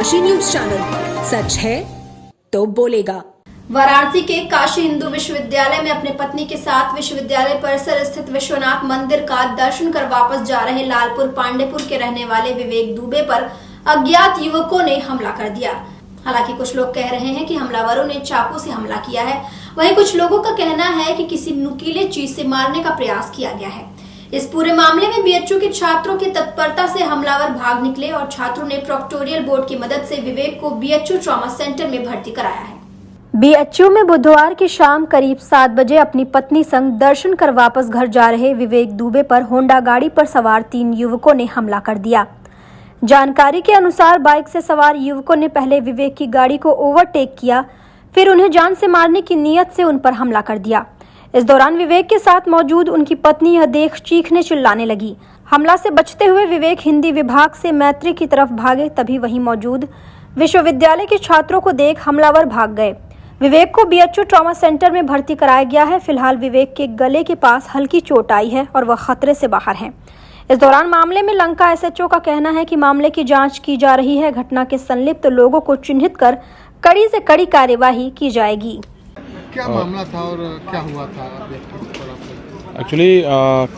Kashi news channel, सच है तो बोलेगा। वाराणसी के काशी हिंदू विश्वविद्यालय में अपनी पत्नी के साथ विश्वविद्यालय परिसर स्थित विश्वनाथ मंदिर का दर्शन कर वापस जा रहे लालपुर पांडेपुर के रहने वाले विवेक दुबे पर अज्ञात युवकों ने हमला कर दिया। हालांकि कुछ लोग कह रहे हैं कि हमलावरों ने चाकू से हमला किया है, वहीं कुछ लोगों का कहना है कि किसी नुकीले चीज से मारने का प्रयास किया गया है। इस पूरे मामले में बीएचयू के छात्रों की तत्परता से हमलावर भाग निकले और छात्रों ने प्रोक्टोरियल बोर्ड की मदद से विवेक को बीएचयू ट्रॉमा सेंटर में भर्ती कराया है। बीएचयू में बुधवार की शाम करीब 7 बजे अपनी पत्नी संग दर्शन कर वापस घर जा रहे विवेक दुबे पर होंडा गाड़ी पर सवार 3 युवकों ने हमला कर दिया। जानकारी के अनुसार बाइक से सवार युवकों ने पहले विवेक की गाड़ी को ओवरटेक किया, फिर उन्हें जान से मारने की नीयत से उन पर हमला कर दिया। इस दौरान विवेक के साथ मौजूद उनकी पत्नी यह देख चीखने चिल्लाने लगी। हमला से बचते हुए विवेक हिंदी विभाग से मैत्री की तरफ भागे, तभी वहीं मौजूद विश्वविद्यालय के छात्रों को देख हमलावर भाग गए। विवेक को बीएचयू ट्रॉमा सेंटर में भर्ती कराया गया है। फिलहाल विवेक के गले के पास हल्की चोट आई है और वह खतरे से बाहर है। इस दौरान मामले में लंका एसएचओ का कहना है कि मामले की जांच की जा रही है। घटना के संलिप्त लोगों को चिन्हित कर कड़ी से कड़ी कार्यवाही की जाएगी। क्या मामला था और क्या हुआ था? एक्चुअली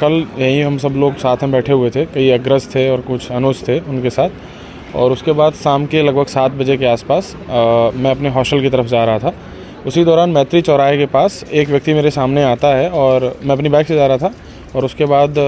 कल यहीं हम सब लोग साथ में बैठे हुए थे, कई अग्रज थे और कुछ अनुज थे उनके साथ, और उसके बाद शाम के लगभग 7 बजे के आसपास मैं अपने हॉस्टल की तरफ जा रहा था। उसी दौरान मैत्री चौराहे के पास एक व्यक्ति मेरे सामने आता है और मैं अपनी बाइक से जा रहा था, और उसके बाद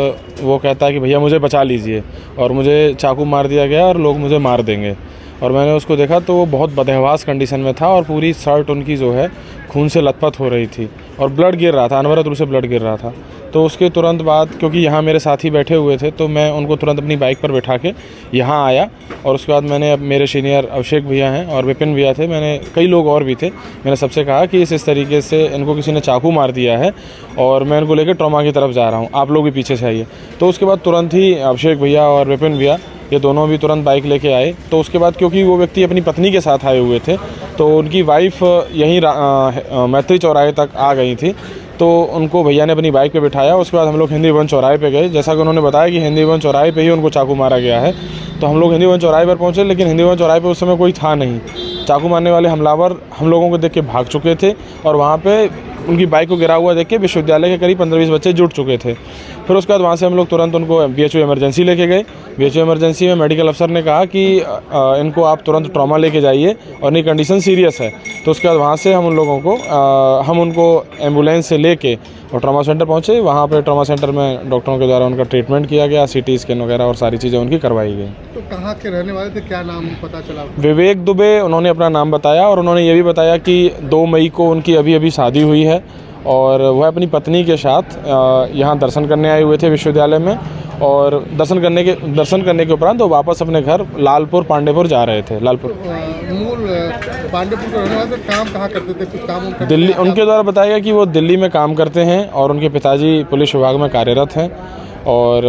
वो कहता है कि भैया मुझे बचा लीजिए, और मुझे चाकू मार दिया गया और लोग मुझे मार देंगे। और मैंने उसको देखा तो वो बहुत बदहवास कंडीशन में था और पूरी शर्ट उनकी जो है खून से लथपथ हो रही थी और ब्लड गिर रहा था, अनवरत रूप से ब्लड गिर रहा था। तो उसके तुरंत बाद, क्योंकि यहाँ मेरे साथी बैठे हुए थे, तो मैं उनको तुरंत अपनी बाइक पर बैठा के यहाँ आया, और उसके बाद मैंने मेरे सीनियर अभिषेक भैया हैं और विपिन भैया थे, मैंने कई लोग और भी थे, मैंने सबसे कहा कि इस तरीके से इनको किसी ने चाकू मार दिया है और मैं इनको लेकर ट्रॉमा की तरफ जा रहा हूँ, आप लोग भी पीछे से आइए। तो उसके बाद तुरंत ही अभिषेक भैया और विपिन भैया ये दोनों भी तुरंत बाइक लेके आए। तो उसके बाद क्योंकि वो व्यक्ति अपनी पत्नी के साथ आए हुए थे, तो उनकी वाइफ यहीं मैत्री चौराहे तक आ गई थी, तो उनको भैया ने अपनी बाइक पे बिठाया। उसके बाद हम लोग हिंदी भवन चौराहे पे गए। जैसा कि उन्होंने बताया कि हिंदी भवन चौराहे पे ही उनको चाकू मारा गया है, तो हम लोग हिंदी भवन चौराहे पर पहुँचे, लेकिन हिंदी भवन चौराहे पे उस समय कोई था नहीं। चाकू मारने वाले हमलावर हम लोगों को देख के भाग चुके थे और वहाँ पे उनकी बाइक को गिरा हुआ देख के विश्वविद्यालय के करीब 15-20 बच्चे जुट चुके थे। फिर उसके बाद वहाँ से हम लोग तुरंत उनको बीएचयू इमरजेंसी लेके गए। बीएचयू इमरजेंसी में मेडिकल अफसर ने कहा कि इनको आप तुरंत ट्रॉमा लेके जाइए और इनकी कंडीशन सीरियस है। तो उसके बाद वहाँ से हम उन लोगों को हम उनको एम्बुलेंस से लेके और ट्रॉमा सेंटर पहुँचे। वहाँ पे ट्रॉमा सेंटर में डॉक्टरों के द्वारा उनका ट्रीटमेंट किया गया, सीटी स्कैन वगैरह और सारी चीज़ें उनकी करवाई गई। तो कहाँ के रहने वाले थे, क्या नाम पता चला? विवेक दुबे, उन्होंने अपना नाम बताया और उन्होंने ये भी बताया कि 2 मई को उनकी अभी शादी हुई है और वह अपनी पत्नी के साथ यहाँ दर्शन करने आए हुए थे विश्वविद्यालय में, और दर्शन करने के उपरांत वो वापस अपने घर लालपुर पांडेपुर जा रहे थे। लालपुर मूल पांडेपुर के रहने वाले थे, काम कहाँ करते थे? कुछ काम दिल्ली, उनके द्वारा बताया गया कि वो दिल्ली में काम करते हैं और उनके पिताजी पुलिस विभाग में कार्यरत हैं और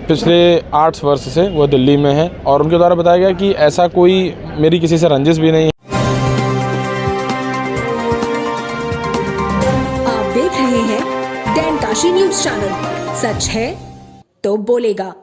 पिछले 8 वर्ष से वो दिल्ली में हैं, और उनके द्वारा बताया गया कि ऐसा कोई मेरी किसी से रंजिश भी नहीं है। आप देख रहे हैं डैन काशी न्यूज चैनल, सच है तो बोलेगा।